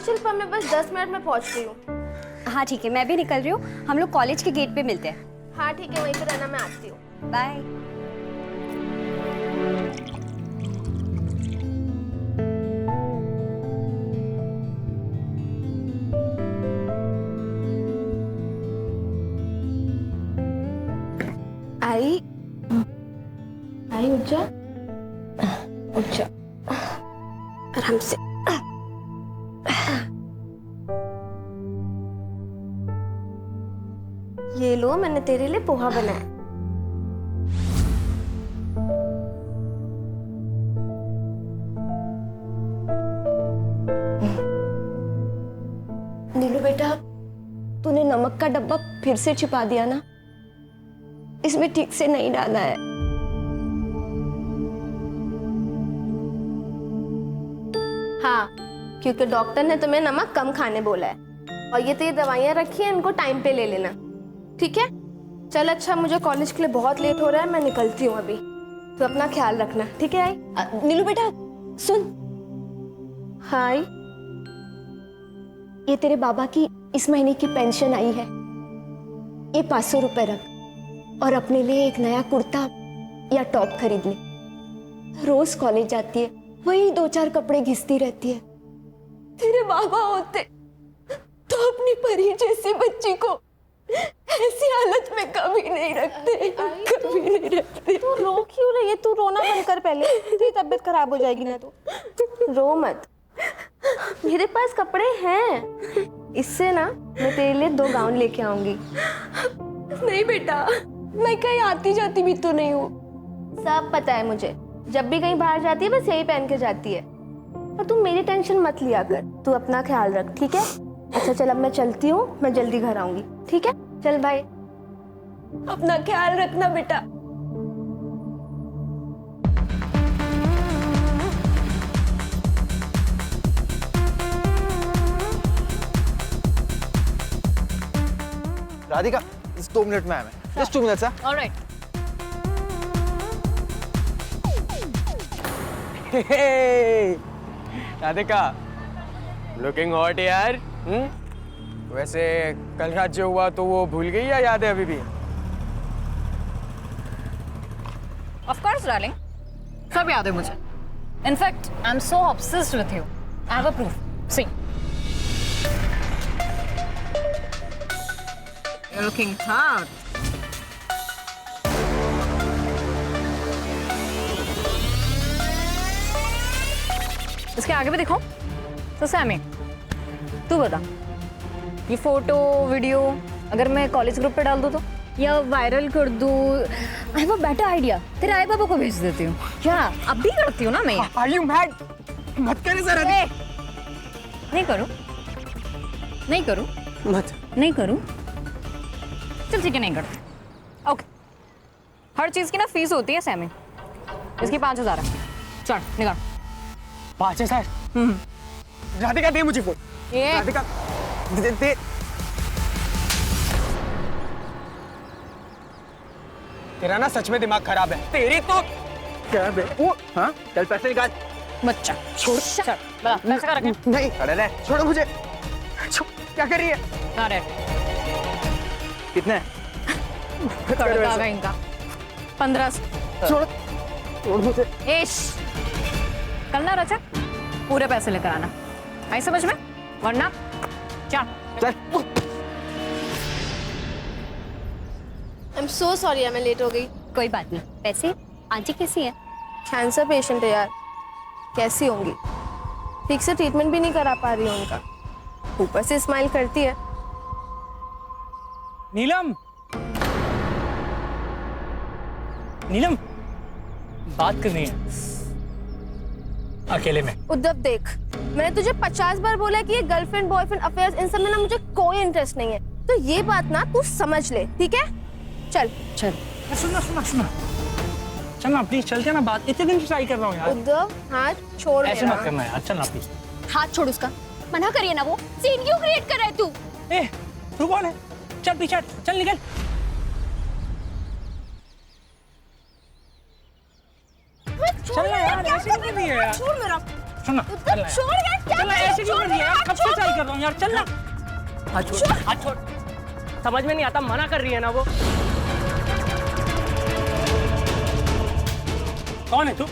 शिल्पा, मैं बस 10 मिनट में पहुंच रही हूँ। हाँ ठीक है, मैं भी निकल रही हूँ। हम लोग कॉलेज के गेट पे मिलते हैं। हाँ ठीक है, वहीं पे रहना, मैं आती हूँ। बाय। आई आई, उठ जा, उठ जा आराम से। ये लो, मैंने तेरे लिए पोहा बनाया। नीलू बेटा, तूने नमक का डब्बा फिर से छिपा दिया ना, इसमें ठीक से नहीं डाला है। हाँ, क्योंकि डॉक्टर ने तुम्हें नमक कम खाने बोला है। और ये तो ये दवाइयाँ रखी हैं, इनको टाइम पे ले लेना, ठीक है? चल अच्छा, मुझे कॉलेज के लिए बहुत लेट हो रहा है, मैं निकलती हूँ अभी। तो अपना ख्याल रखना, ठीक है? आई नीलू बेटा सुन, हाय। ये तेरे बाबा की इस महीने की पेंशन आई है, ये 500 रुपए रख और अपने लिए एक नया कुर्ता या टॉप खरीद ले। रोज कॉलेज जाती है, वही 2-4 कपड़े घिसती रहती है। तेरे बाबा होते तो अपनी परी जैसी बच्ची को ऐसी हालत में कभी नहीं रखते, कभी नहीं रखते। तू रो क्यों रही है? तू रोना बंद कर पहले, तेरी तबीयत खराब हो जाएगी ना। तो रो मत, मेरे पास कपड़े हैं। इससे ना मैं तेरे लिए 2 गाउन लेके आऊंगी। नहीं बेटा, मैं कहीं आती जाती भी तो नहीं हूँ। सब पता है मुझे, जब भी कहीं बाहर जाती है बस यही पहन के जाती है। और तू मेरी टेंशन मत लिया कर, तू अपना ख्याल रख, ठीक है? अच्छा चल, अब मैं चलती हूँ, मैं जल्दी घर आऊंगी, ठीक है? चल बाय। अपना ख्याल रखना बेटा। राधिका, 2 मिनट में आया मैं। Just 2 minutes, huh? All right. Hey, Radhika, looking hot यार। वैसे कल रात जो हुआ तो वो भूल गई या याद है अभी भी? Of course, darling. सब याद है मुझे. In fact, I'm so obsessed with you. I have a proof. See. You're looking hot. इसके आगे भी देखो। तो सैमी, तू बता, ये फोटो वीडियो अगर मैं कॉलेज ग्रुप पे डाल दूँ तो, या वायरल कर दूँ? I have a better idea, तेरे आई बाबा को भेज देती हूँ। क्या अब भी करती हूँ ना मैं? Are you mad? मत करे सर। नहीं करूँ, नहीं करूँ, मत। नहीं करूँ। चल ठीक है, नहीं करती। ओके, हर चीज की ना फीस होती है सैमी। इसकी 5000 है। चल निकाल। 5000? राधिका दे मुझे फोन। ये राधिका दे। तेरा ना सच में दिमाग खराब है। तेरी तो क्या बे? वो हाँ, चल पैसे निकाल। बच्चा छोड़। चल बता, पैसे कहाँ रखे? नहीं, अरे ले, छोड़ो मुझे। क्या कर रही है? अरे कितने? कड़का इनका 1500। छोड़ मुझे। एश, कल ना रचक पूरे पैसे लेकर आना, आई समझ में? वरना चल। आई एम सो सॉरी, मैं लेट हो गई। कोई बात नहीं। वैसे आंटी कैसी है? कैंसर पेशेंट है यार, कैसी होंगी? ठीक से ट्रीटमेंट भी नहीं करा पा रही हूँ उनका, ऊपर से स्माइल करती है। नीलम, नीलम, बात करनी है अकेले में। उद्धव देख, मैंने तुझे 50 बार बोला है कि ये गर्लफ्रेंड बॉयफ्रेंड अफेयर्स इन सब में ना मुझे कोई इंटरेस्ट नहीं है, तो ये बात ना तू समझ ले, ठीक है? चल चल चल ना प्लीज, चलते ना, बात इतने दिन से ट्राई कर रहा हूँ यार। उद्धव हाथ छोड़ ऐसे मेरा। मत करना यार, चल ना प्लीज। हाथ छोड़ उसका, मना करिए ना। वो सीन क्यों क्रिएट कर रहा है तू? ए, तू कौन है? चल पीछे, चल निकल। चल ना यार, ऐसे नहीं करनी है यार। छोड़ मेरा। सुन ना, चल ना छोड़ यार, क्या चल ना, ऐसे क्यों कर रही है यार? कब से ट्राई कर रहा हूँ यार, चल ना। हाथ छोड़, हाथ छोड़। समझ में नहीं आता, मना कर रही है ना वो। कौन है तू?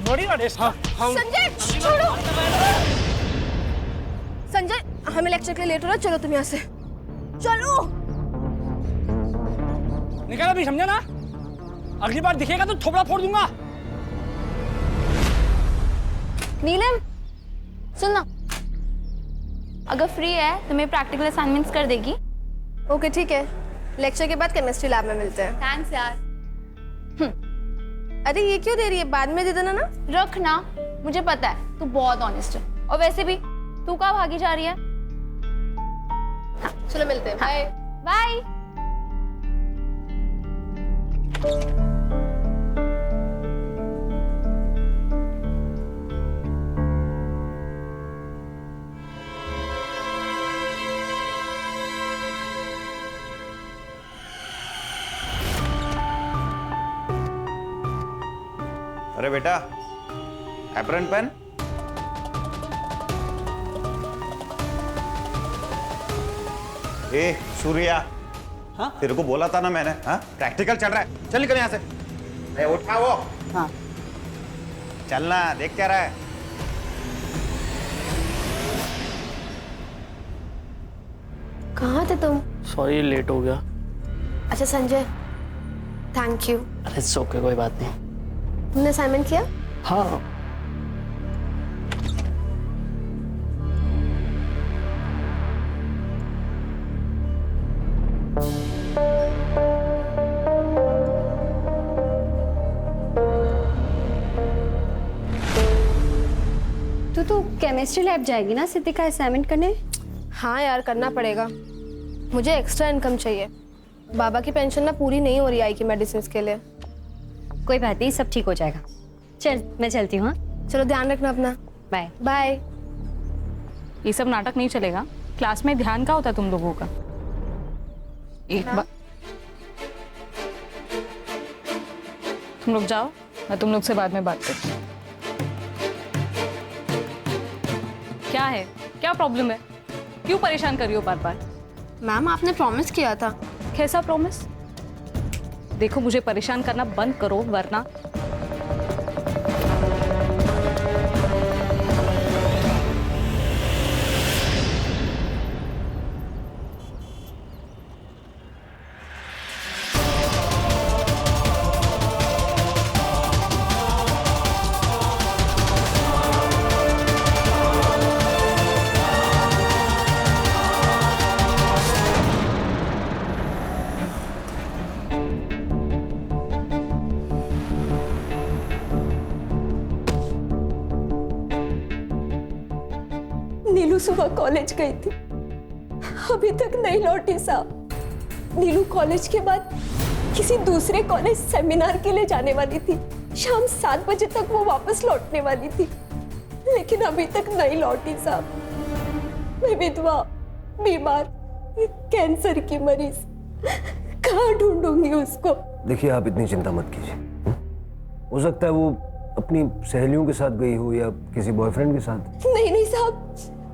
बॉडीगार्ड है इसका? संजय छोड़ो। संजय हमें लेक्चर के लिए लेट हो रहा है, चलो तुम यहाँ से चलो। निकल अभी, समझा ना? अगली बार दिखेगा तो थोबड़ा फोड़ दूंगा। नीलम सुन ना, अगर फ्री है तो मेरे प्रैक्टिकल असाइनमेंट्स कर देगी? ओके ठीक है, लेक्चर के बाद केमिस्ट्री लैब में मिलते हैं। थैंक्स यार। अरे ये क्यों दे रही है, बाद में दे देना ना। रख ना, मुझे पता है तू बहुत ऑनेस्ट है। और वैसे भी तू कहाँ भागी जा रही है? चलो मिलते हैं, बाय। बाय। अरे बेटा, एप्रन पेन। ए सूर्या, हाँ तेरे को बोला था ना मैंने, हाँ प्रैक्टिकल चल रहा है, चल निकल यहाँ से। उठा वो। हाँ चलना, देख क्या रहा है। कहाँ थे तुम? सॉरी लेट हो गया। अच्छा संजय, थैंक यू। अरे ओके, कोई बात नहीं। तुमने असाइनमेंट किया? हाँ तो केमिस्ट्री लैब जाएगी ना सिद्धि का असाइनमेंट करने? हाँ यार, करना पड़ेगा, मुझे एक्स्ट्रा इनकम चाहिए। बाबा की पेंशन ना पूरी नहीं हो रही आई की मेडिसिन के लिए। कोई बात नहीं, सब ठीक हो जाएगा। चल मैं चलती हूँ। हाँ चलो ध्यान रखना अपना। Bye bye. ये सब नाटक नहीं चलेगा। क्लास में ध्यान का होता है तुम लोगों का? एक बार तुम लोग जाओ, मैं तुम लोग से बाद में बात करती हूँ। क्या है, क्या प्रॉब्लम है? क्यों परेशान कर रही हो बार बार? मैम आपने प्रॉमिस किया था। कैसा प्रॉमिस? देखो मुझे परेशान करना बंद करो वरना। नीलू सुबह कॉलेज गई थी, अभी तक नहीं लौटी साहब। नीलू कॉलेज के बाद किसी दूसरे कॉलेज सेमिनार के लिए जाने वाली थी। शाम 7 बजे तक वो वापस लौटने वाली थी, लेकिन अभी तक नहीं लौटी साहब। मैं विधवा, बीमार, कैंसर की मरीज, कहाँ ढूंढूंगी उसको? देखिए आप इतनी चिंता मत कीजिए। हो सकता है वो अपनी सहेलियों के साथ गई हो या किसी बॉयफ्रेंड के साथ। नहीं नहीं साहब,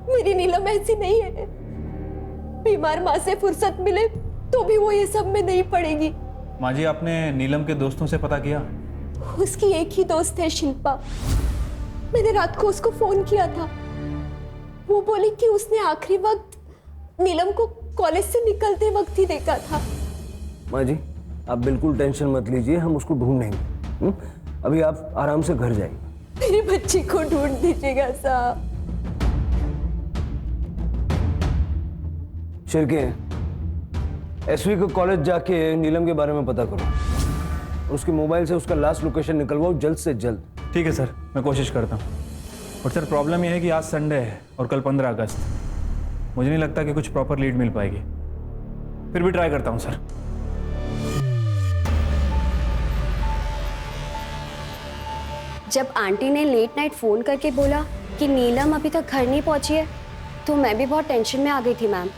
मेरी नीलम ऐसी नहीं है। बीमार माँ से फुर्सत मिले तो भी वो ये सब में नहीं पड़ेगी। माँ जी, आपने नीलम के दोस्तों से पता किया? उसकी एक ही दोस्त है शिल्पा। मैंने रात को उसको फोन किया था, वो बोली कि उसने आखिरी वक्त नीलम को कॉलेज से निकलते वक्त ही देखा था। माँ जी आप बिल्कुल टेंशन मत लीजिए, हम उसको ढूंढेंगे। अभी आप आराम से घर जाइए। मेरी बच्ची को ढूंढ दीजिएगा साहब। शिरके, एसवी को कॉलेज जाके नीलम के बारे में पता करो, उसके मोबाइल से उसका लास्ट लोकेशन निकलवाओ जल्द से जल्द। ठीक है सर, मैं कोशिश करता हूँ। और सर प्रॉब्लम यह है कि आज संडे है और कल 15 अगस्त, मुझे नहीं लगता कि कुछ प्रॉपर लीड मिल पाएगी। फिर भी ट्राई करता हूँ सर। जब आंटी ने लेट नाइट फोन करके बोला कि नीलम अभी तक घर नहीं पहुंची है, तो मैं भी बहुत टेंशन में आ गई थी मैम।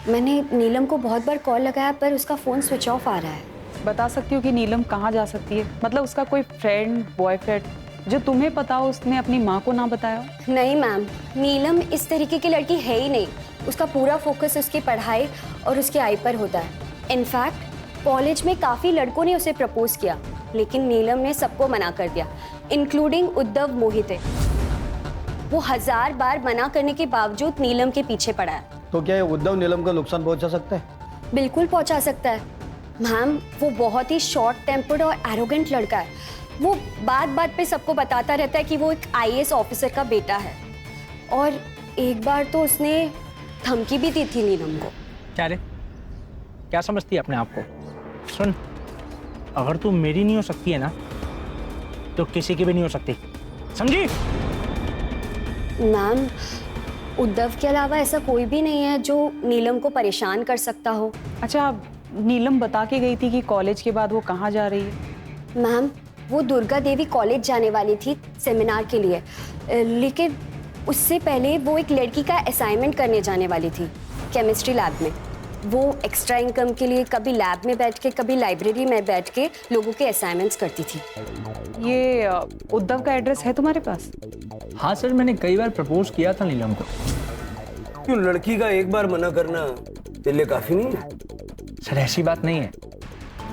मैंने नीलम को बहुत बार कॉल लगाया पर उसका फ़ोन स्विच ऑफ आ रहा है। बता सकती हो कि नीलम कहाँ जा सकती है? मतलब उसका कोई फ्रेंड, बॉयफ्रेंड जो तुम्हें पता हो उसने अपनी माँ को ना बताया हो? नहीं मैम, नीलम इस तरीके की लड़की है ही नहीं। उसका पूरा फोकस उसकी पढ़ाई और उसकी आई पर होता है। इनफैक्ट कॉलेज में काफ़ी लड़कों ने उसे प्रपोज किया, लेकिन नीलम ने सबको मना कर दिया, इंक्लूडिंग उद्धव मोहिते। वो 1000 बार मना करने के बावजूद नीलम के पीछे पड़ा है। तो क्या ये उद्धव नीलम का नुकसान पहुंचा सकता है? बिल्कुल पहुंचा सकता है मैम। वो बहुत ही शॉर्ट टेम्पर्ड और एरोगेंट लड़का है। वो बात बात पे सबको बताता रहता है कि वो एक IAS ऑफिसर का बेटा है, और एक बार तो उसने धमकी भी दी थी नीलम को। क्या रे, क्या समझती है अपने आप को? सुन, अगर तू मेरी नहीं हो सकती है ना, तो किसी की भी नहीं हो सकती, समझी? मैम, उद्धव के अलावा ऐसा कोई भी नहीं है जो नीलम को परेशान कर सकता हो। अच्छा, नीलम बता के गई थी कि कॉलेज के बाद वो कहाँ जा रही है? मैम, वो दुर्गा देवी कॉलेज जाने वाली थी सेमिनार के लिए, लेकिन उससे पहले वो एक लड़की का असाइनमेंट करने जाने वाली थी केमिस्ट्री लैब में। वो एक्स्ट्रा इनकम के लिए कभी लैब में बैठ के कभी लाइब्रेरी में बैठ के लोगों के असाइनमेंट्स करती थी। ये उद्धव का एड्रेस है तुम्हारे पास? हाँ सर, मैंने कई बार प्रपोज किया था नीलम को। क्यों, लड़की का एक बार मना करना तेरे लिए काफी नहीं है? सर ऐसी बात नहीं है,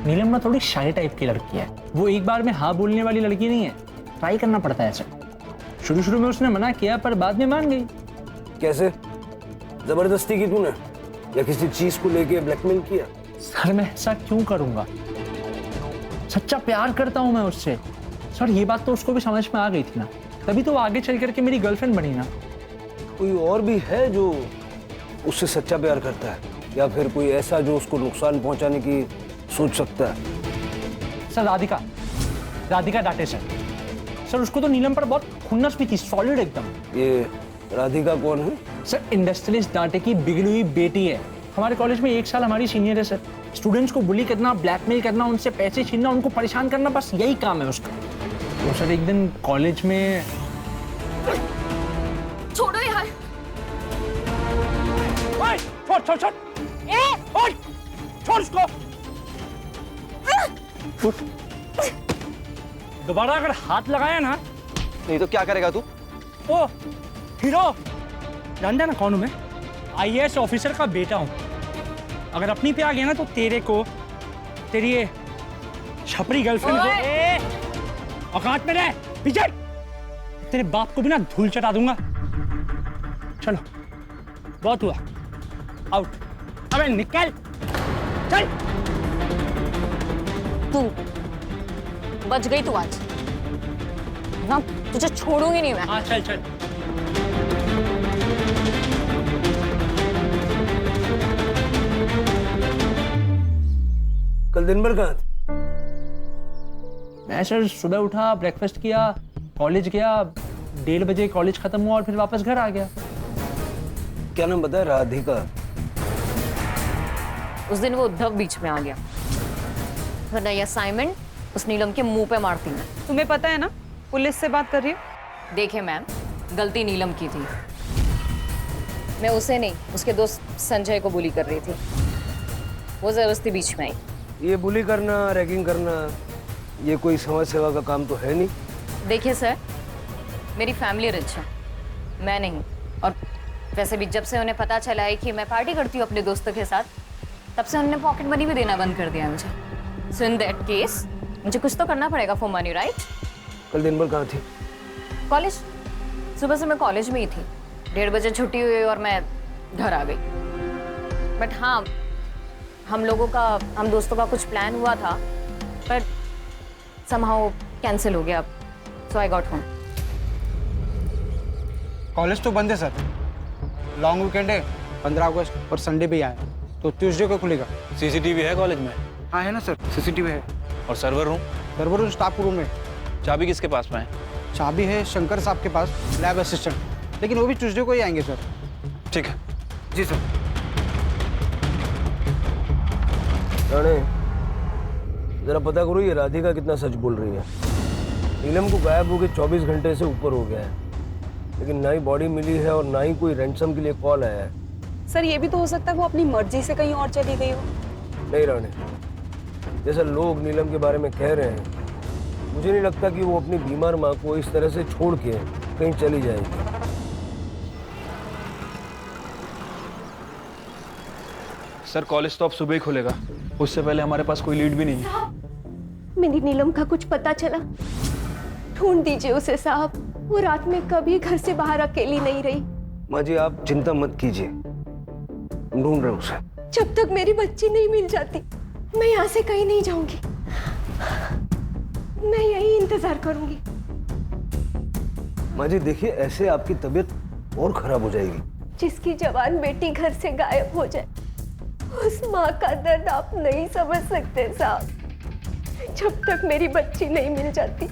नीलम ना थोड़ी शाय टाइप की लड़की है। वो एक बार में हाँ बोलने वाली लड़की नहीं है, ट्राई करना पड़ता है सर। शुरू शुरू में उसने मना किया पर बाद में मान गई। कैसे? जबरदस्ती की तूने या किसी चीज को लेके ब्लैकमेल किया? सर मैं ऐसा क्यों करूंगा, सच्चा प्यार करता हूं मैं उससे। सर ये बात तो उसको भी समझ में आ गई थी ना, तभी तो आगे चल करके मेरी गर्लफ्रेंड बनी ना। कोई और भी है जो उससे सच्चा प्यार करता है, या फिर कोई ऐसा जो उसको नुकसान पहुंचाने की सोच सकता है? सर राधिका डांटे सर उसको तो नीलम पर बहुत खुन्नस भी थी, सॉलिड एकदम। ये राधिका कौन है? सर इंडस्ट्रियलिस्ट डांटे की बिगड़ी हुई बेटी है। हमारे कॉलेज में 1 साल हमारी सीनियर है सर। स्टूडेंट्स को बुली करना, ब्लैकमेल करना, उनसे पैसे छीनना, उनको परेशान करना, बस यही काम है उसका। तो सर एक दिन कॉलेज में छोड़ो यार। छोड़ उसको। दोबारा अगर हाथ लगाया ना, नहीं तो क्या करेगा तू? ओ हीरो, जानता है ना कौन हूं मैं? IAS ऑफिसर का बेटा हूं। अगर अपनी पे आ गया ना तो तेरे को, तेरी ये छपरी गर्लफ्रेंड को औकात में रह, पीछे तेरे बाप को भी ना धूल चटा दूंगा। चलो बहुत हुआ, आउट। अबे निकल, चल। तू बच गई तू आज ना, तुझे छोड़ूंगी नहीं मैं। हाँ चल चल। कल दिन भर कहाँ थे? मैं सर सुबह उठा, ब्रेकफास्ट किया, कॉलेज गया, 1:30 बजे कॉलेज खत्म हुआ और फिर वापस घर आ गया। क्या नाम बताया? राधिका। उस दिन वो उद्धव बीच में आ गया, वरना ये असाइनमेंट उस नीलम के मुंह पे मारती मैं। तुम्हें पता है ना पुलिस से बात कर रही हो? देखिए मैम, गलती नीलम की थी, मैं उसे नहीं उसके दोस्त संजय को बुली कर रही थी। वो जबरदस्ती बीच में आई। ये बुली करना, रैगिंग करना, ये कोई समाज सेवा का काम तो है नहीं। देखिए सर, मेरी फैमिली रिच है, मैं नहीं। और वैसे भी जब से उन्हें पता चला है कि मैं पार्टी करती हूँ अपने दोस्तों के साथ, तब से उन्होंने पॉकेट मनी भी देना बंद कर दिया है मुझे। सो इन दैट केस मुझे कुछ तो करना पड़ेगा फॉर मनी, राइट? कल दिन भर कहाँ थी? कॉलेज। सुबह से मैं कॉलेज में ही थी। 1:30 बजे छुट्टी हुई और मैं घर आ गई। बट हाँ, हम दोस्तों का कुछ प्लान हुआ था, पर समहाउ कैंसिल हो गया। सो आई गॉट होम। कॉलेज तो बंद है सर, लॉन्ग वीकेंड है, 15 अगस्त और संडे भी आए, तो ट्यूसडे को खुलेगा। सीसीटीवी है कॉलेज में? हाँ है ना सर, सीसीटीवी है। और server room? Server room staff room में। चाबी किसके पास में है? चाबी है शंकर साहब के पास, लैब असिस्टेंट, लेकिन वो भी ट्यूसडे को ही आएंगे सर। ठीक है। जी सर। राणे, जरा पता करो ये राधिका कितना सच बोल रही है। नीलम को गायब होकर 24 घंटे से ऊपर हो गया है, लेकिन ना ही बॉडी मिली है और ना ही कोई रैंसम के लिए कॉल आया है। सर ये भी तो हो सकता है वो अपनी मर्जी से कहीं और चली गई हो। नहीं राणे, जैसा लोग नीलम के बारे में कह रहे हैं मुझे नहीं लगता कि वो अपनी बीमार माँ को इस तरह से छोड़ के कहीं चली जाएगी। सर कॉलेज तो अब सुबह ही खुलेगा, उससे पहले हमारे पास कोई लीड भी नहीं है। मेरी नीलम का कुछ पता चला? ढूंढ दीजिए उसे साहब। वो रात में कभी घर से बाहर अकेली नहीं रही। माँ जी आप चिंता मत कीजिए, हम ढूंढ रहे हैं उसे। जब तक मेरी बच्ची नहीं मिल जाती मैं यहाँ से कहीं नहीं जाऊंगी। मैं यही इंतजार करूंगी। माँ जी देखिए, ऐसे आपकी तबीयत और खराब हो जाएगी। जिसकी जवान बेटी घर से गायब हो जाए, उस माँ का दर्द आप नहीं समझ सकते साहब। जब तक मेरी बच्ची नहीं मिल जाती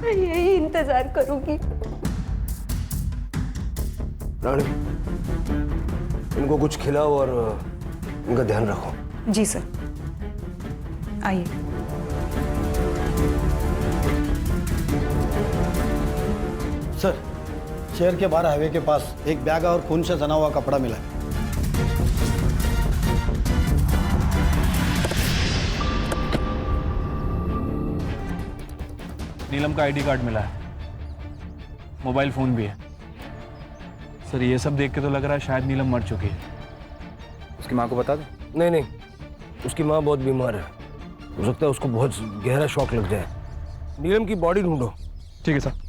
मैं यही इंतजार करूंगी। रानी, इनको कुछ खिलाओ और इनका ध्यान रखो। जी सर, आइए। सर, शहर के बाहर हाईवे के पास एक बैग और खून से सना हुआ कपड़ा मिला है। नीलम का आईडी कार्ड मिला है, मोबाइल फोन भी है। सर ये सब देख के तो लग रहा है शायद नीलम मर चुकी है। उसकी माँ को बता दो? नहीं नहीं, उसकी माँ बहुत बीमार है, हो सकता है उसको बहुत गहरा शॉक लग जाए। नीलम की बॉडी ढूंढो। ठीक है सर।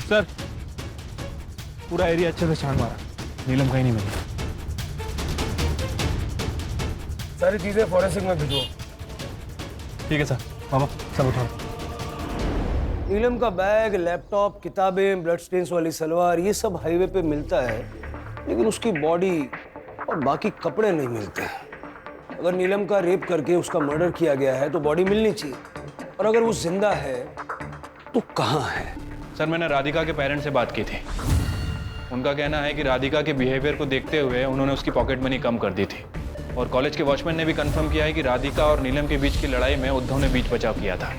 सर पूरा एरिया अच्छे से छान मारा, नीलम कहीं नहीं मिली। सारी चीजें फॉरेंसिक में भिजो। ठीक है सर। बाबा सब उठाओ। नीलम का बैग, लैपटॉप, किताबें, ब्लड स्टेन्स वाली सलवार, ये सब हाईवे पे मिलता है, लेकिन उसकी बॉडी और बाकी कपड़े नहीं मिलते। अगर नीलम का रेप करके उसका मर्डर किया गया है तो बॉडी मिलनी चाहिए, और अगर वो जिंदा है तो कहाँ है? सर मैंने राधिका के पेरेंट्स से बात की थी। उनका कहना है कि राधिका के बिहेवियर को देखते हुए उन्होंने उसकी पॉकेट मनी कम कर दी थी, और कॉलेज के वॉचमैन ने भी कंफर्म किया है कि राधिका और नीलम के बीच की लड़ाई में उद्धव ने बीच बचाव किया था।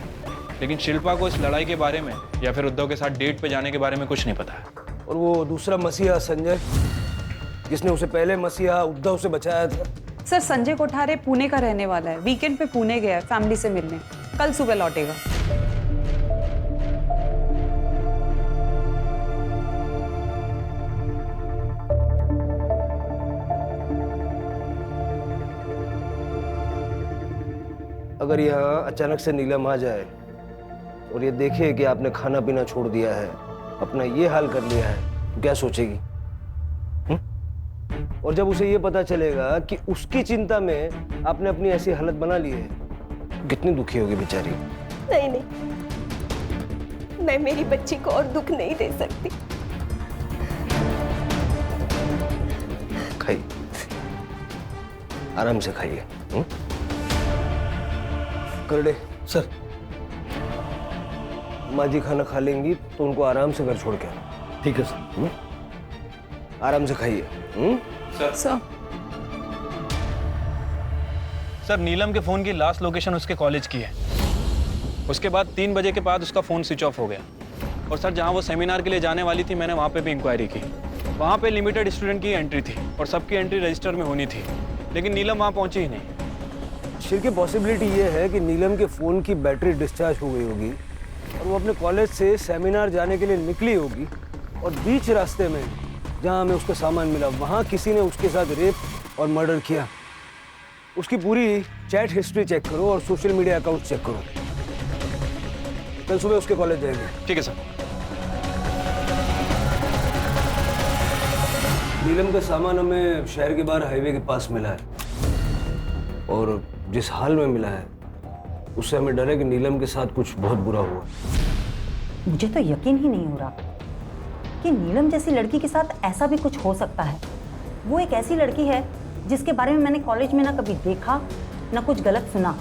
लेकिन शिल्पा को इस लड़ाई के बारे में या फिर उद्धव के साथ डेट पे जाने के बारे में कुछ नहीं पता है। और वो दूसरा मसीहा संजय, जिसने उसे पहले मसीहा उद्धव से बचाया था? सर संजय कोठारे पुणे का रहने वाला है, वीकेंड पे पुणे गया है फैमिली से मिलने, कल सुबह लौटेगा। अगर यहाँ अचानक से नीलम आ जाए और ये देखे कि आपने खाना पीना छोड़ दिया है, अपना ये हाल कर लिया है, तो क्या सोचेगी? और जब उसे ये पता चलेगा कि उसकी चिंता में आपने अपनी ऐसी हालत बना ली है, कितनी दुखी होगी बेचारी। नहीं नहीं, मैं मेरी बच्ची को और दुख नहीं दे सकती। खाइए, आराम से खाइए। करडे सर, माँ जी खाना खा लेंगी तो उनको आराम से घर छोड़ के आना। ठीक है सर। आराम से खाइए। सर सर नीलम के फोन की लास्ट लोकेशन उसके कॉलेज की है। उसके बाद 3 बजे के बाद उसका फोन स्विच ऑफ हो गया। और सर जहाँ वो सेमिनार के लिए जाने वाली थी, मैंने वहाँ पे भी इंक्वायरी की। वहाँ पे लिमिटेड स्टूडेंट की एंट्री थी और सबकी एंट्री रजिस्टर में होनी थी, लेकिन नीलम वहाँ पहुंची ही नहीं। शिर की पॉसिबिलिटी ये है कि नीलम के फ़ोन की बैटरी डिस्चार्ज हो गई होगी और वो अपने कॉलेज से सेमिनार जाने के लिए निकली होगी, और बीच रास्ते में जहाँ हमें उसका सामान मिला वहाँ किसी ने उसके साथ रेप और मर्डर किया। उसकी पूरी चैट हिस्ट्री चेक करो और सोशल मीडिया अकाउंट चेक करो। कल सुबह उसके कॉलेज जाएंगे। ठीक है सर। नीलम का सामान हमें शहर के बाहर हाईवे के पास मिला है, और जिस हाल में मिला है उससे हमें डर है कि नीलम के साथ कुछ बहुत बुरा हुआ। मुझे तो यकीन ही नहीं हो रहा कि नीलम जैसी लड़की के साथ ऐसा भी कुछ हो सकता है। वो एक ऐसी लड़की है जिसके बारे में मैंने कॉलेज में ना कभी देखा ना कुछ गलत सुना।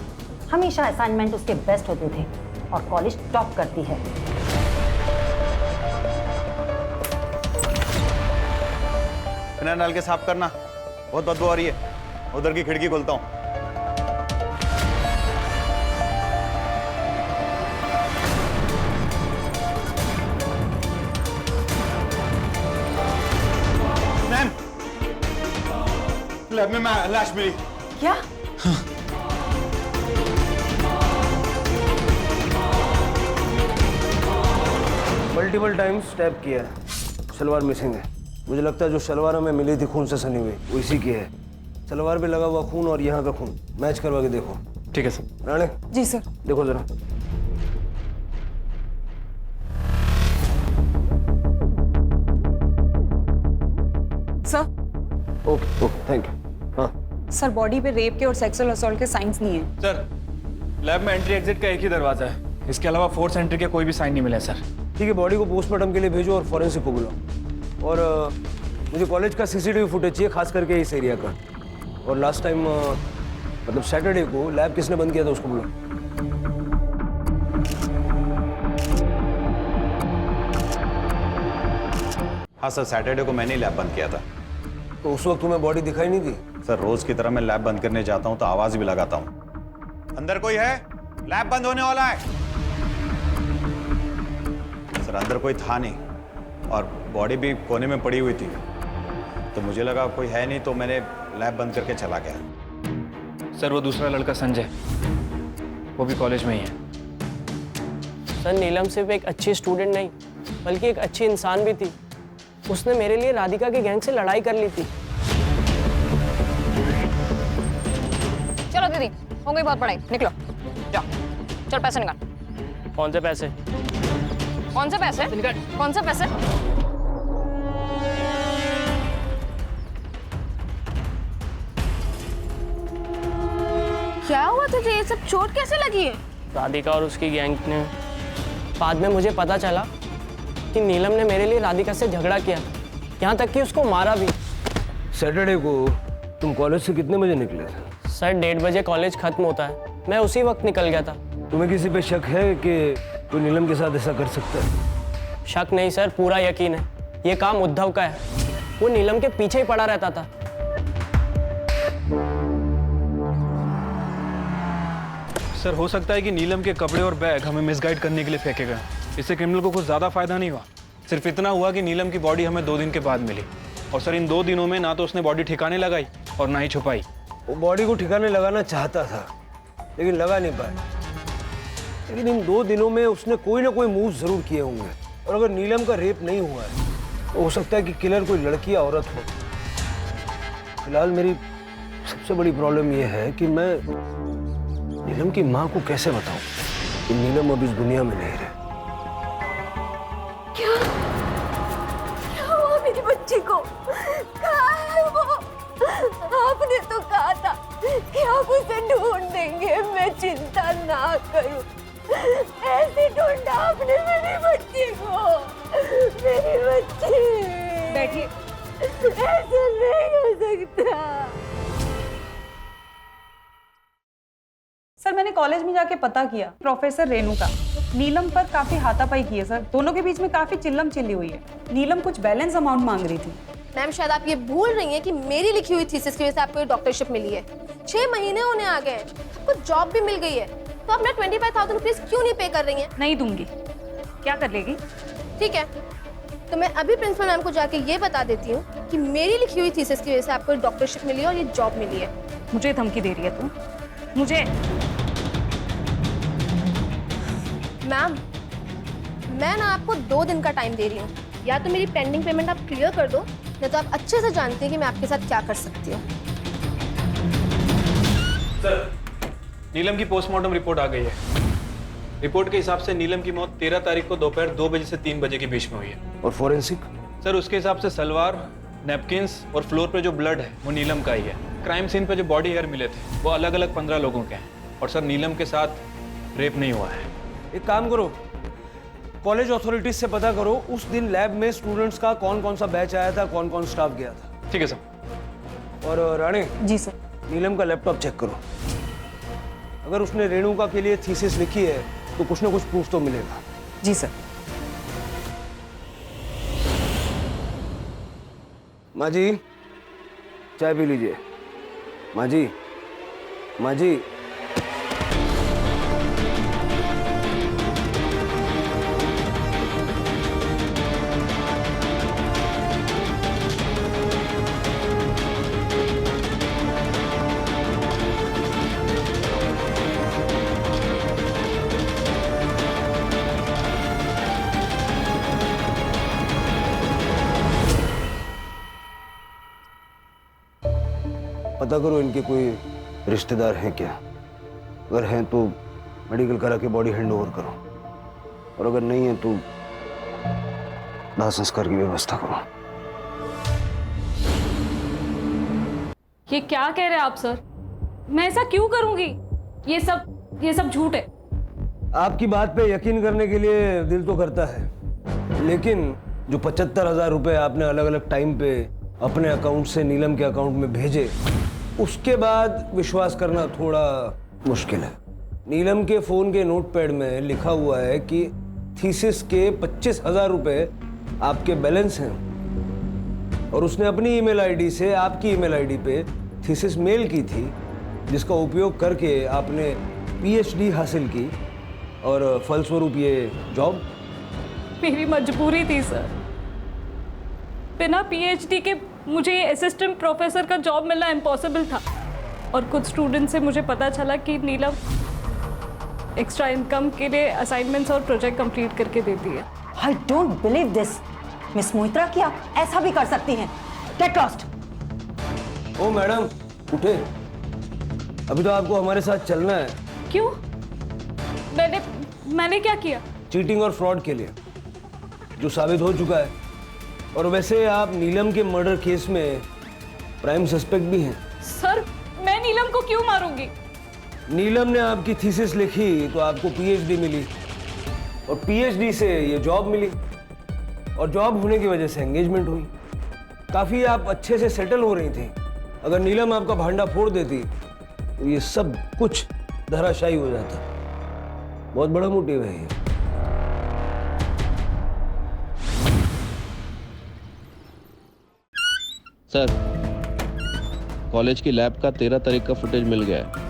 हमेशा असाइनमेंट उसके बेस्ट होते थे और कॉलेज टॉप करती है। फिनाइल डाल के साफ करना, बहुत बदबू आ रही है। उधर की खिड़की खोलता हूँ। लैब में लाश मिली। क्या? मल्टीपल टाइम्स स्टैब किया है, सलवार मिसिंग है। मुझे लगता है जो सलवार हमें मिली थी खून से सनी हुई, वो इसी की है। सलवार पे लगा हुआ खून और यहाँ का खून मैच करवा के देखो। ठीक है सर। राणे। जी सर। देखो जरा। Sir. Okay okay, thank you. हाँ सर, बॉडी पे रेप के और सेक्सुअल असॉल्ट के साइंस नहीं है। सर, लैब में एंट्री एग्जिट का एक ही दरवाजा है, इसके अलावा फोर्स एंट्री के कोई भी साइन नहीं मिले सर। ठीक है, बॉडी को पोस्टमार्टम के लिए भेजो और फॉरेंसिक को बुलाओ। और मुझे कॉलेज का सीसीटीवी फुटेज चाहिए, खास करके इस एरिया का। और लास्ट टाइम मतलब सैटरडे को लैब किसने बंद किया था उसको बुलाओ। हाँ सर, सैटरडे को मैंने ही लैब बंद किया था। तो उस वक्त तुम्हें बॉडी दिखाई नहीं दी? सर, रोज की तरह मैं लैब बंद करने जाता हूँ तो आवाज भी लगाता हूँ, अंदर कोई है, लैब बंद होने वाला है। सर, अंदर कोई था नहीं और बॉडी भी कोने में पड़ी हुई थी, तो मुझे लगा कोई है नहीं, तो मैंने लैब बंद करके चला गया। सर, वो दूसरा लड़का संजय, वो भी कॉलेज में ही है। सर, नीलम सिर्फ एक अच्छी स्टूडेंट नहीं बल्कि एक अच्छी इंसान भी थी। उसने मेरे लिए राधिका के गैंग से लड़ाई कर ली थी। चलो दीदी, हो गई बहुत पढ़ाई, निकलो जाओ। चल पैसे निकाल। कौन से पैसे? कौन से पैसे? कौन से पैसे? क्या हुआ तुझे? ये सब चोट कैसे लगी है? राधिका और उसकी गैंग ने, बाद में मुझे पता चला कि नीलम ने मेरे लिए राधिका से झगड़ा किया, यहाँ तक कि उसको मारा भी। सैटरडे को तुम कॉलेज से कितने बजे निकले थे? सर, 1:30 बजे कॉलेज खत्म होता है, मैं उसी वक्त निकल गया था। तुम्हें किसी पे शक है कि कोई नीलम के साथ ऐसा कर सकता है? शक नहीं सर, पूरा यकीन है। ये काम उद्धव का है, वो नीलम के पीछे ही पड़ा रहता था। सर, हो सकता है कि नीलम के कपड़े और बैग हमें मिसगाइड करने के लिए फेंके गए। इससे क्रिमिनल को कुछ ज़्यादा फायदा नहीं हुआ, सिर्फ इतना हुआ कि नीलम की बॉडी हमें 2 दिन के बाद मिली। और सर, इन 2 दिनों में ना तो उसने बॉडी ठिकाने लगाई और ना ही छुपाई। वो बॉडी को ठिकाने लगाना चाहता था लेकिन लगा नहीं पाया। लेकिन इन 2 दिनों में उसने कोई ना कोई मूव जरूर किए होंगे। और अगर नीलम का रेप नहीं हुआ है तो हो सकता है कि किलर कोई लड़की या औरत हो। फिलहाल मेरी सबसे बड़ी प्रॉब्लम यह है कि मैं नीलम की माँ को कैसे बताऊं कि नीलम अब इस दुनिया में नहीं रहे। क्या हुआ मेरी बच्ची को? कहाँ है वो? आपने तो कहा था कि आप उसे ढूंढ देंगे, मैं चिंता ना करूं। ऐसे ढूंढा आपने मेरी बच्ची को, मेरी बच्ची। बैठिए। ऐसे नहीं हो सकता। सर, मैंने कॉलेज में जाके पता किया, प्रोफेसर रेणुका नीलम पर काफी हाथापाई की है सर। दोनों के बीच में काफी चिल्लम चिल्ली हुई है। नीलम कुछ बैलेंस अमाउंट मांग रही थी। मैम, शायद आप ये भूल रही हैं कि मेरी लिखी हुई थीसिस की वजह से आपको ये डॉक्टरशिप मिली है। 6 महीने होने आ गए हैं, आपको जॉब भी मिल गई है, तो आप ना 25,000 रुपीज क्यों नहीं पे कर रही हैं? नहीं दूंगी। क्या कर लेगी? ठीक है, तो मैं अभी प्रिंसिपल मैम को जाके ये बता देती हूँ कि मेरी लिखी हुई थीसिस की वजह से आपको डॉक्टरशिप मिली है और ये जॉब मिली है। मुझे धमकी दे रही है तू? मुझे? मैम, मैं ना आपको 2 दिन का टाइम दे रही हूँ, या तो मेरी पेंडिंग पेमेंट आप क्लियर कर दो, या तो आप अच्छे से जानती हैं कि मैं आपके साथ क्या कर सकती हूँ। सर, नीलम की पोस्टमार्टम रिपोर्ट आ गई है। रिपोर्ट के हिसाब से नीलम की मौत 13 तारीख को दोपहर 2 बजे से 3 बजे के बीच में हुई है। और फोरेंसिक? सर, उसके हिसाब से सलवार, नैपकिन्स और फ्लोर पे जो ब्लड है वो नीलम का ही है। क्राइम सीन पे जो बॉडी हेयर मिले थे वो अलग अलग 15 लोगों के हैं। और सर, नीलम के साथ रेप नहीं हुआ है। एक काम करो, कॉलेज अथॉरिटीज से पता करो उस दिन लैब में स्टूडेंट्स का कौन कौन सा बैच आया था, कौन कौन स्टाफ गया था। ठीक है सर। और राणे। जी सर। नीलम का लैपटॉप चेक करो, अगर उसने रेणुका के लिए थीसिस लिखी है तो कुछ ना कुछ प्रूफ तो मिलेगा। जी सर। माँ जी, चाय पी लीजिए। माँ जी, माँ जी। पता करो इनके कोई रिश्तेदार हैं क्या। अगर हैं तो मेडिकल करा के बॉडी हैंड ओवर करो, और अगर नहीं है तो दाह संस्कार की व्यवस्था करो। ये क्या कह रहे हैं आप सर? मैं ऐसा क्यों करूंगी? ये सब झूठ है। आपकी बात पे यकीन करने के लिए दिल तो करता है, लेकिन जो 75,000 रुपए आपने अलग अलग टाइम पे अपने अकाउंट से नीलम के अकाउंट में भेजे, उसके बाद विश्वास करना थोड़ा मुश्किल है। नीलम के फोन के नोटपैड में लिखा हुआ है कि थीसिस के 25,000 रुपए आपके बैलेंस हैं, और उसने अपनी ईमेल आईडी से आपकी ईमेल आईडी पे थीसिस मेल की थी, जिसका उपयोग करके आपने पीएचडी हासिल की, और फलस्वरूप ये जॉब। मेरी मजबूरी थी सर। बिना पीएचडी के मुझे ये असिस्टेंट प्रोफेसर का जॉब मिलना इम्पॉसिबल था, और कुछ स्टूडेंट से मुझे पता चला कि नीलम एक्स्ट्रा इनकम के लिए असाइनमेंट्स और प्रोजेक्ट कंप्लीट करके देती है। I don't believe this. Miss Moitra, क्या ऐसा भी कर सकती हैं? Get lost. ओ मैडम उठे, अभी तो आपको हमारे साथ चलना है। क्यों? मैंने क्या किया? चीटिंग और फ्रॉड के लिए, जो साबित हो चुका है। और वैसे आप नीलम के मर्डर केस में प्राइम सस्पेक्ट भी हैं। सर, मैं नीलम को क्यों मारूंगी? नीलम ने आपकी थीसिस लिखी तो आपको पीएचडी मिली, और पीएचडी से ये जॉब मिली, और जॉब होने की वजह से एंगेजमेंट हुई। काफी आप अच्छे से सेटल हो रही थी। अगर नीलम आपका भांडा फोड़ देती तो ये सब कुछ धराशायी हो जाता। बहुत बड़ा मोटिव है ये। सर, कॉलेज की लैब का 13 तारीख का फुटेज मिल गया है।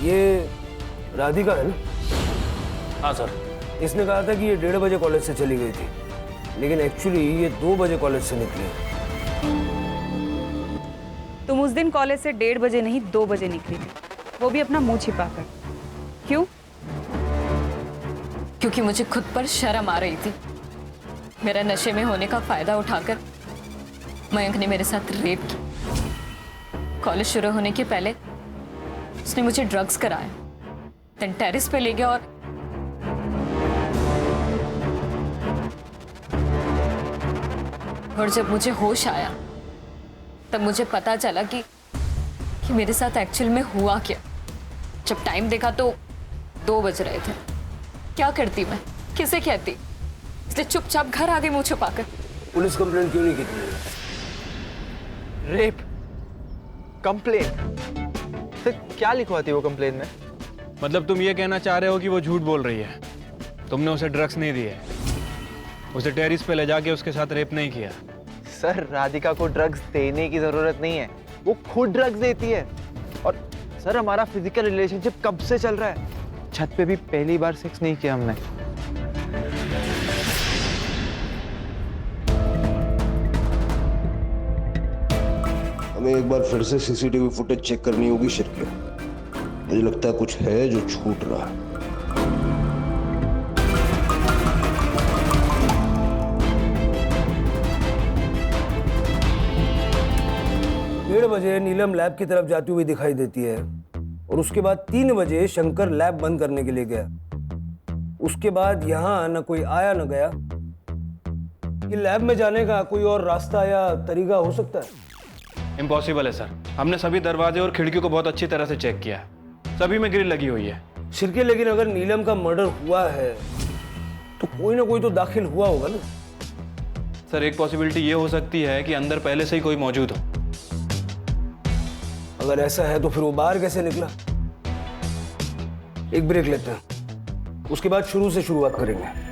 ये राधिका है ना? हाँ सर। इसने कहा था कि ये 1:30 बजे कॉलेज से चली गई थी, लेकिन एक्चुअली ये 2 बजे कॉलेज से निकली। तुम उस दिन कॉलेज से 1:30 बजे नहीं 2 बजे निकली थी, वो भी अपना मुंह छिपाकर। क्यों? क्योंकि मुझे खुद पर शर्म आ रही थी। मेरा नशे में होने का फायदा उठाकर मयंक ने मेरे साथ रेप की। कॉलेज शुरू होने के पहले उसने मुझे ड्रग्स कराया, देन टेरेस पे ले गया, और जब मुझे होश आया तब मुझे पता चला कि मेरे साथ एक्चुअल में हुआ क्या। जब टाइम देखा तो 2 बज रहे थे। क्या करती मैं, किसे कहती? इसलिए चुपचाप घर आ गई मुंह छुपाकर। पुलिस कंप्लेंट क्यों नहीं की तुमने? Rape complain? सर, क्या लिखवा थी वो कंप्लेन में? मतलब तुम ये कहना चाह रहे हो कि वो झूठ बोल रही है? तुमने उसे ड्रग्स नहीं दिए, उसे टेरिस पे ले जाके उसके साथ रेप नहीं किया? सर, राधिका को ड्रग्स देने की जरूरत नहीं है, वो खुद ड्रग्स देती है। और सर, हमारा फिजिकल रिलेशनशिप कब से चल रहा है? छत पे भी पहली बार सेक्स नहीं किया हमने। हमें एक बार फिर से सीसीटीवी फुटेज चेक करनी होगी शिरके। मुझे लगता है कुछ है जो छूट रहा है। 1:30 बजे नीलम लैब की तरफ जाती हुई दिखाई देती है, और उसके बाद 3 बजे शंकर लैब बंद करने के लिए गया। उसके बाद यहाँ न कोई आया न गया। ये लैब में जाने का कोई और रास्ता या तरीका हो सकता है? इम्पॉसिबल है सर। हमने सभी दरवाजे और खिड़कियों को बहुत अच्छी तरह से चेक किया है, सभी में ग्रिल लगी हुई है। शिरके, लेकिन अगर नीलम का मर्डर हुआ है तो कोई ना कोई तो दाखिल हुआ होगा ना? सर, एक पॉसिबिलिटी ये हो सकती है कि अंदर पहले से ही कोई मौजूद हो। अगर ऐसा है तो फिर वो बाहर कैसे निकला? एक ब्रेक लेते हैं, उसके बाद शुरू से शुरुआत करेंगे।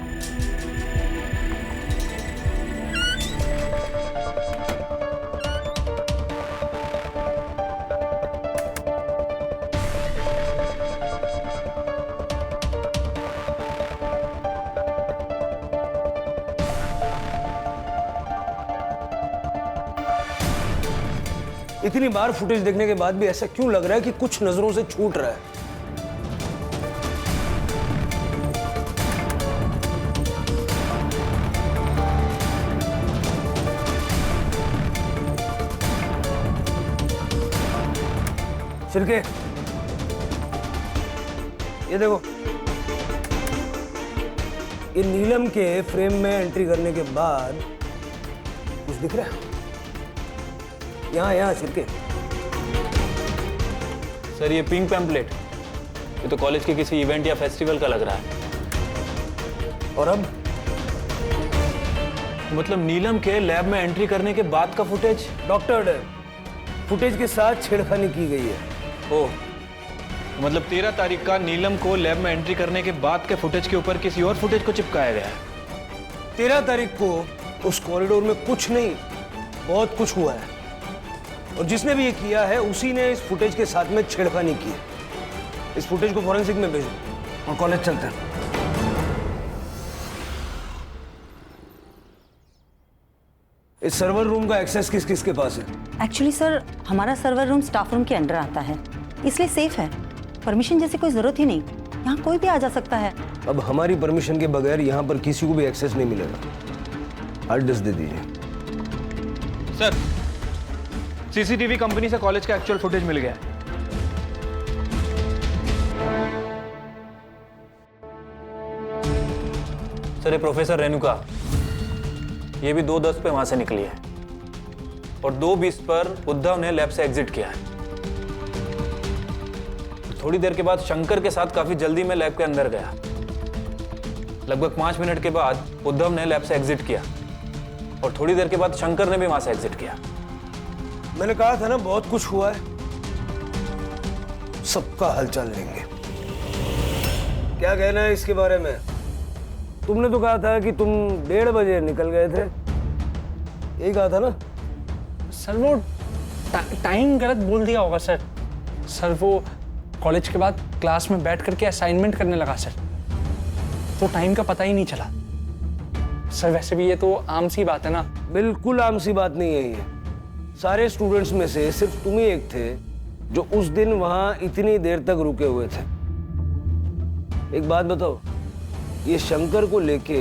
इतनी बार फुटेज देखने के बाद भी ऐसा क्यों लग रहा है कि कुछ नजरों से छूट रहा है? शिर्के, ये देखो, ये नीलम के फ्रेम में एंट्री करने के बाद कुछ दिख रहा है? यहाँ शिर्के। सर ये पिंक पैम्पलेट, ये तो कॉलेज के किसी इवेंट या फेस्टिवल का लग रहा है। और अब मतलब नीलम के लैब में एंट्री करने के बाद का फुटेज? डॉक्टर, फुटेज के साथ छेड़खानी की गई है। ओह, मतलब 13 तारीख का नीलम को लैब में एंट्री करने के बाद के फुटेज के ऊपर किसी और फुटेज को चिपकाया गया है। 13 तारीख को उस कॉरिडोर में कुछ नहीं, बहुत कुछ हुआ है, और जिसने भी ये किया है उसी ने इस फुटेज के साथ में छेड़खानी की है। इस फुटेज को फॉरेंसिक में भेजो और कॉलेज चलते हैं। इस सर्वर रूम का एक्सेस किस किस के पास है? एक्चुअली सर, हमारा सर्वर रूम स्टाफ रूम के अंडर आता है, इसलिए सेफ है। परमिशन जैसी कोई जरूरत ही नहीं, यहाँ कोई भी आ जा सकता है। अब हमारी परमिशन के बगैर यहाँ पर किसी को भी एक्सेस नहीं मिलेगा। हार्ड डिस्क दे दीजिए। सर, सीसीटीवी कंपनी से कॉलेज का एक्चुअल फुटेज मिल गया है। सर ये प्रोफेसर रेणुका, ये भी 2:10 पे वहां से निकली है और 2:20 पर उद्धव ने लैब से एग्जिट किया है। थोड़ी देर के बाद शंकर के साथ काफी जल्दी में लैब के अंदर गया। लगभग 5 मिनट के बाद उद्धव ने लैब से एग्जिट किया और थोड़ी देर के बाद शंकर ने भी वहां से एग्जिट किया। मैंने कहा था ना, बहुत कुछ हुआ है, सबका हालचाल लेंगे। क्या कहना है इसके बारे में? तुमने तो कहा था कि तुम 1:30 बजे निकल गए थे, यही कहा था ना? सर वो टाइम गलत बोल दिया होगा सर। सर वो कॉलेज के बाद क्लास में बैठ करके असाइनमेंट करने लगा सर, तो टाइम का पता ही नहीं चला। सर वैसे भी ये तो आम सी बात है ना। बिल्कुल आम सी बात नहीं है ये। सारे स्टूडेंट्स में से सिर्फ तुम ही एक थे जो उस दिन वहां इतनी देर तक रुके हुए थे। एक बात बताओ, ये शंकर को लेके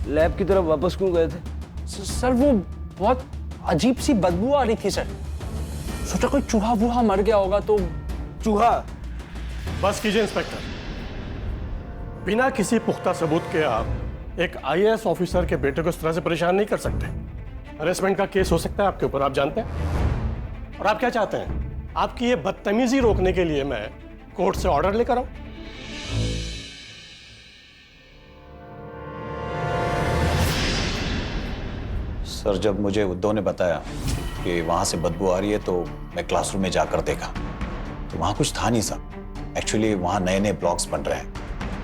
लैब की तरफ वापस क्यों गए थे? सर वो बहुत अजीब सी बदबू आ रही थी सर, सोचा कोई चूहा वूहा मर गया होगा तो। चूहा? बस कीजिए इंस्पेक्टर, बिना किसी पुख्ता सबूत के आप एक आईएएस ऑफिसर के बेटे को इस तरह से परेशान नहीं कर सकते। हरेसमेंट का केस हो सकता है आपके ऊपर, आप जानते हैं। और आप क्या चाहते हैं? आपकी ये बदतमीजी रोकने के लिए मैं कोर्ट से ऑर्डर लेकर आऊं? सर जब मुझे उद्धव ने बताया कि वहाँ से बदबू आ रही है तो मैं क्लासरूम में जाकर देखा तो वहाँ कुछ था नहीं सर। एक्चुअली वहाँ नए नए ब्लॉक्स बन रहे हैं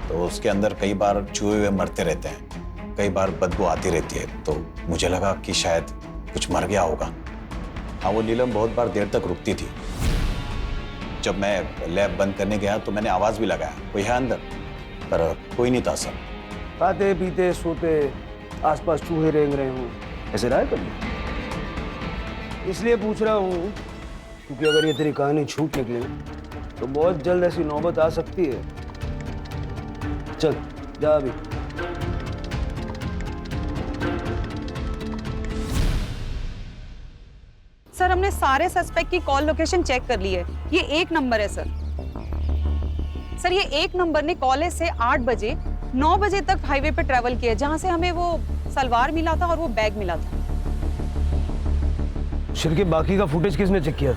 तो उसके अंदर कई बार चूहे हुए मरते रहते हैं, कई बार बदबू आती रहती है, तो मुझे लगा कि शायद कुछ मर गया होगा। हाँ वो नीलम बहुत बार देर तक रुकती थी। जब मैं लैब बंद करने गया तो मैंने आवाज़ भी लगाया कोई है अंदर, पर कोई नहीं था सर। खाते पीते सोते आसपास चूहे रेंग रहे हों, ऐसे रहा है कभी? इसलिए पूछ रहा हूँ क्योंकि अगर ये तेरी कहानी झूठ निकले तो बहुत जल्द ऐसी नौबत आ सकती है। चल जा अभी। सर हमने सारे सस्पेक्ट की कॉल लोकेशन चेक कर ली है, ये एक नंबर है सर। सर ये एक नंबर ने कॉलेज से 8 बजे 9 बजे तक हाईवे पे ट्रैवल किया, जहां से हमें वो सलवार मिला था और वो बैग मिला था। शिर्के, बाकी का फुटेज किसने चेक किया?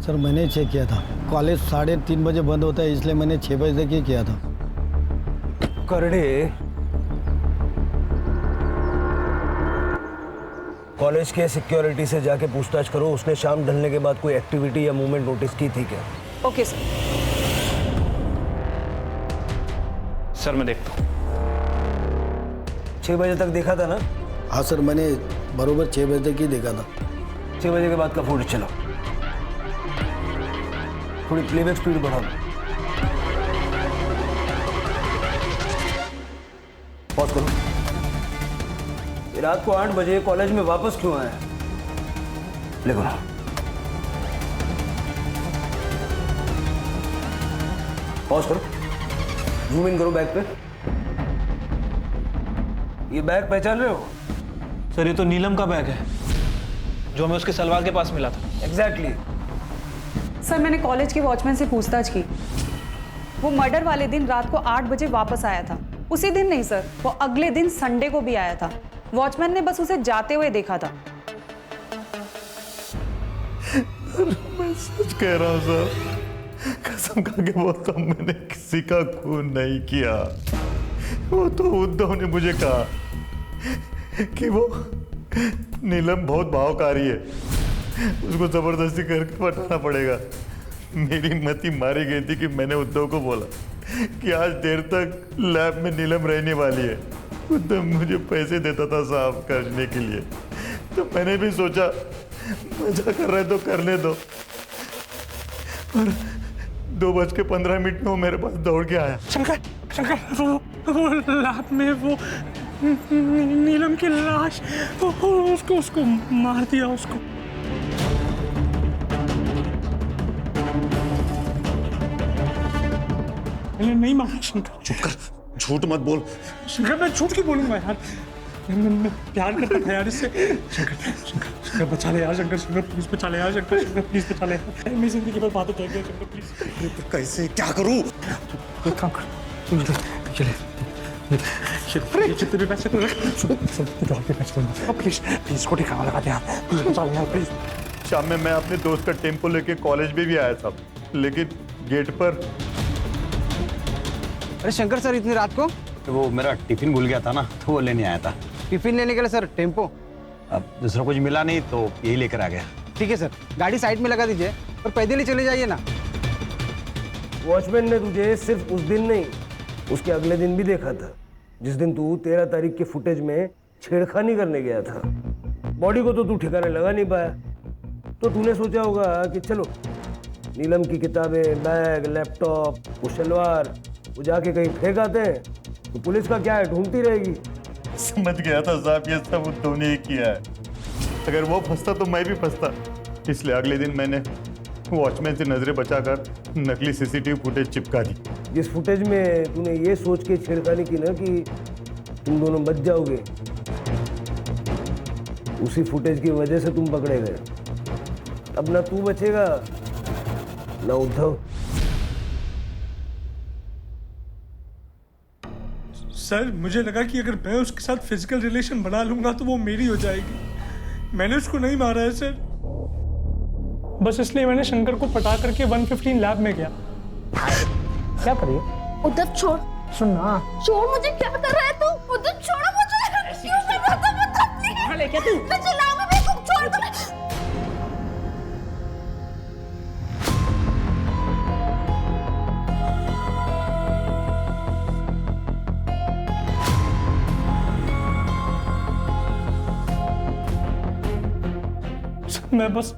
सर मैंने चेक किया था। कॉलेज 3:30 बजे बंद होता है, इसलिए मैंने 6 बजे तक ही किया था। करड़े, कॉलेज के सिक्योरिटी से जाके पूछताछ करो, उसने शाम ढलने के बाद कोई एक्टिविटी या मूवमेंट नोटिस की थी क्या? Okay sir. सर मैं देखता हूँ। 6 बजे तक देखा था ना? हाँ सर, मैंने बरोबर 6 बजे तक ही देखा था। 6 बजे के बाद का फुटेज चलो, थोड़ी प्लेबैक स्पीड बढ़ाओ। पॉज करो। ये रात को 8 बजे कॉलेज में वापस क्यों आया? लिखो। पॉज करो, जूम इन करो बैग पे। ये बैग पहचान रहे हो? सर ये तो नीलम का बैग है जो हमें उसके सलवार के पास मिला था। एग्जैक्टली। सर मैंने कॉलेज के वॉचमैन से पूछताछ की। वो मर्डर वाले दिन रात को 8 बजे वापस आया था। उसी दिन नहीं सर, वो अगले दिन संडे को भी आया था। वॉचमैन ने बस उसे जाते हुए देखा था। मैं सच कह रहा हूँ सर, कसम खा के बोलता हूँ, मैंने किसी का खून नहीं किया। वो तो उद्धव ने मुझे कहा कि वो नीलम बहुत भावकारी है, उसको जबरदस्ती करके बताना पड़ेगा। मेरी मति मारी गई थी कि मैंने उद्धव को बोला कि आज देर तक लैब में नीलम रहने वाली है। उद्धव मुझे पैसे देता था साफ करने के लिए, तो मैंने भी सोचा मजा कर रहे तो करने दो। पर 2:15 में वो मेरे पास दौड़ के आया। शंकर, शंकर, वो लैब में वो नीलम की लाश, उसको मार दिया उसको। मैंने नहीं मारा शंकर। चुप कर, झूठ मत बोल। शंकर मैं झूठ क्यों बोलूंगा यार, मैं प्यार करता था यार इससे। शंकर, शंकर, शंकर बचा ले यार, शंकर, शंकर प्लीज बचा ले यार, शंकर, शंकर प्लीज बचा ले यार। मेरी जिंदगी पर बात उतर गई शंकर प्लीज। तो कैसे क्या करूं? एक काम कर, चले जितने भी पैसे तो प्लीज प्लीज को ठिकाना लगा दे यार, प्लीज बचा ले यार प्लीज। शाम में मैं अपने दोस्त का टेम्पो लेके कॉलेज में भी आया था, लेकिन गेट पर। अरे शंकर सर, इतनी रात को? तो वो मेरा टिफिन भूल गया था ना, तो वो लेने आया था। टिफिन लेने के लिए सर टेम्पो? अब दूसरा कुछ मिला नहीं तो यही लेकर आ गया। ठीक है सर, गाड़ी साइड में लगा दीजिए और पैदल ही चले जाइए ना। वॉचमैन ने तुझे सिर्फ उस दिन नहीं, उसके अगले दिन भी देखा था, जिस दिन तू 13 तारीख के फुटेज में छेड़खानी करने गया था। बॉडी को तो तू ठिकाने लगा नहीं पाया, तो तूने सोचा होगा कि चलो नीलम की किताबें, बैग, लैपटॉप, वो शलवार वो जाके कहीं फेंक आते हैं, तो पुलिस का क्या है, ढूंढती रहेगी। समझ गया था साहब, ये सब उद्धव ने ही किया है। अगर वो फंसता तो मैं भी फंसता, इसलिए अगले दिन मैंने वॉचमैन से नजरें बचाकर नकली सीसीटीवी फुटेज चिपका दी। जिस फुटेज में तूने ये सोच के छेड़खानी की ना कि तुम दोनों बच जाओगे, उसी फुटेज की वजह से तुम पकड़े गए। अब ना तू बचेगा ना उद्धव। सर मुझे लगा कि अगर मैं उसके साथ फिजिकल रिलेशन बना लूंगा तो वो मेरी हो जाएगी। मैंने उसको नहीं मारा है सर, बस इसलिए मैंने शंकर को पटा करके 115 लैब में गया। क्या कर रही हो? उद्धव छोड़, सुन ना। छोड़ मुझे, क्या कर रहा है तू? उद्धव छोड़ो मुझे, क्यों कर रहा था उद्धव? प्लीज क्या तू? मैं चिल्लाऊंगा, मेरे को छोड़ दो। मैं बस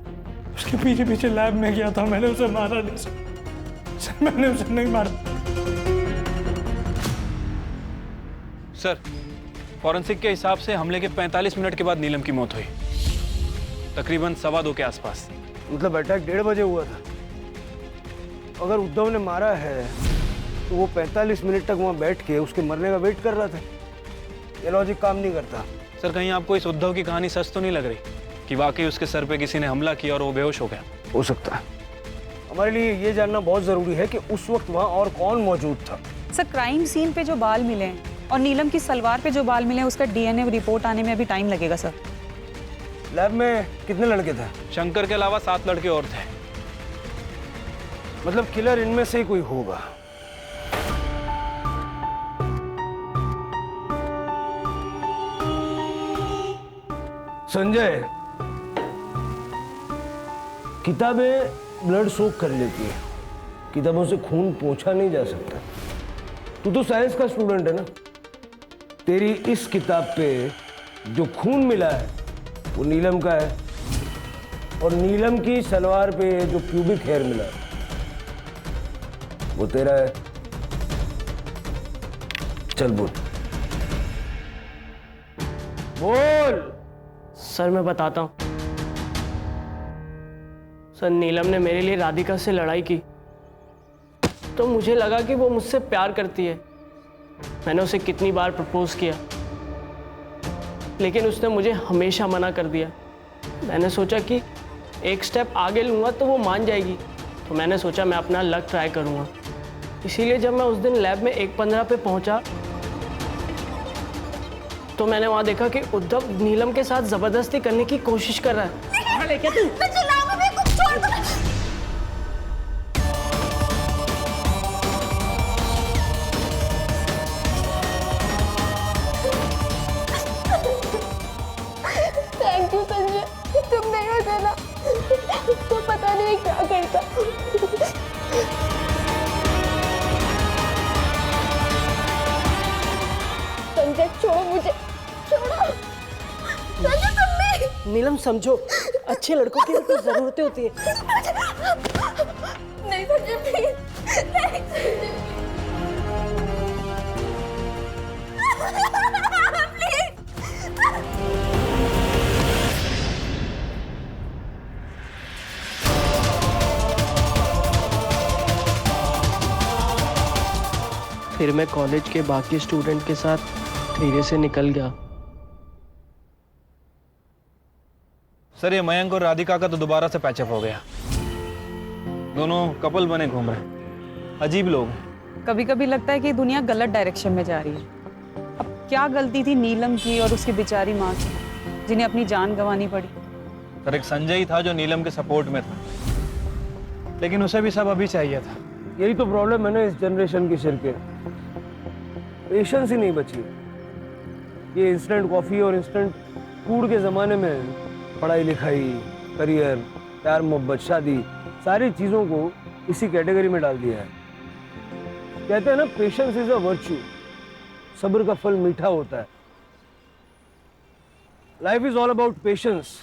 उसके पीछे पीछे लैब में गया था, मैंने उसे मारा नहीं सर, मैंने उसे नहीं मारा। सर फॉरेंसिक के हिसाब से हमले के 45 मिनट के बाद नीलम की मौत हुई, तकरीबन 2:15 के आसपास। मतलब अटैक 1:30 बजे हुआ था। अगर उद्धव ने मारा है तो वो 45 मिनट तक वहाँ बैठ के उसके मरने का वेट कर रहा था। ये लॉजिक काम नहीं करता। सर कहीं आपको इस उद्धव की कहानी सच तो नहीं लग रही कि वाकई उसके सर पे किसी ने हमला किया और वो बेहोश हो गया? हो सकता है। हमारे लिए ये जानना बहुत जरूरी है कि उस वक्त वहाँ और कौन मौजूद था। सर क्राइम सीन पे जो बाल मिले हैं और नीलम की सलवार पे जो बाल मिले हैं, उसका डीएनए रिपोर्ट आने में अभी टाइम लगेगा सर। लैब में कितने लड़के थे? शंकर के अलावा 7 लड़के और थे। मतलब किलर इनमें से ही कोई होगा। संजय, किताबें ब्लड सोक कर लेती है, किताबों से खून पोंछा नहीं जा सकता। तू तो साइंस का स्टूडेंट है ना, तेरी इस किताब पे जो खून मिला है वो नीलम का है, और नीलम की सलवार पे जो प्यूबिक हेयर मिला है वो तेरा है। चल बोल बोल। सर मैं बताता हूँ। सर नीलम ने मेरे लिए राधिका से लड़ाई की तो मुझे लगा कि वो मुझसे प्यार करती है। मैंने उसे कितनी बार प्रपोज किया लेकिन उसने मुझे हमेशा मना कर दिया। मैंने सोचा कि एक स्टेप आगे लूँगा तो वो मान जाएगी, तो मैंने सोचा मैं अपना लक ट्राई करूँगा। इसीलिए जब मैं उस दिन लैब में 1:15 पे पहुँचा तो मैंने वहाँ देखा कि उद्धव नीलम के साथ ज़बरदस्ती करने की कोशिश कर रहा है। लेके तू थैंक यू संजय, तुम नहीं होते ना तो पता नहीं क्या करता। संजय छोड़ो मुझे, छोड़ो। संजय तुम भी। नीलम समझो, अच्छे लड़कों की भी कुछ ज़रूरतें होती है। नहीं संजय प्लीज, नहीं संजय फिर मैं कॉलेज के बाकी स्टूडेंट के साथ धीरे से निकल गया। सर ये मयंक और राधिका का तो दोबारा से पैचअप हो गया। दोनों कपल बने घूम रहे हैं। अजीब लोग हैं। कभी कभी लगता है कि दुनिया गलत डायरेक्शन में जा रही है। अब क्या गलती थी नीलम की और उसकी बेचारी माँ की, जिन्हें अपनी जान गंवानी पड़ी। सर एक संजय ही था जो नीलम के सपोर्ट में था, लेकिन उसे भी सब अभी चाहिए था। यही तो प्रॉब्लम है ना इस जनरेशन की सिर के, पेशेंस ही नहीं बची। ये इंस्टेंट कॉफी और इंस्टेंट फूड के ज़माने में पढ़ाई लिखाई, करियर, प्यार मोहब्बत, शादी, सारी चीज़ों को इसी कैटेगरी में डाल दिया है। कहते हैं ना पेशेंस इज अ वर्च्यू, सब्र का फल मीठा होता है। Life is all about patience.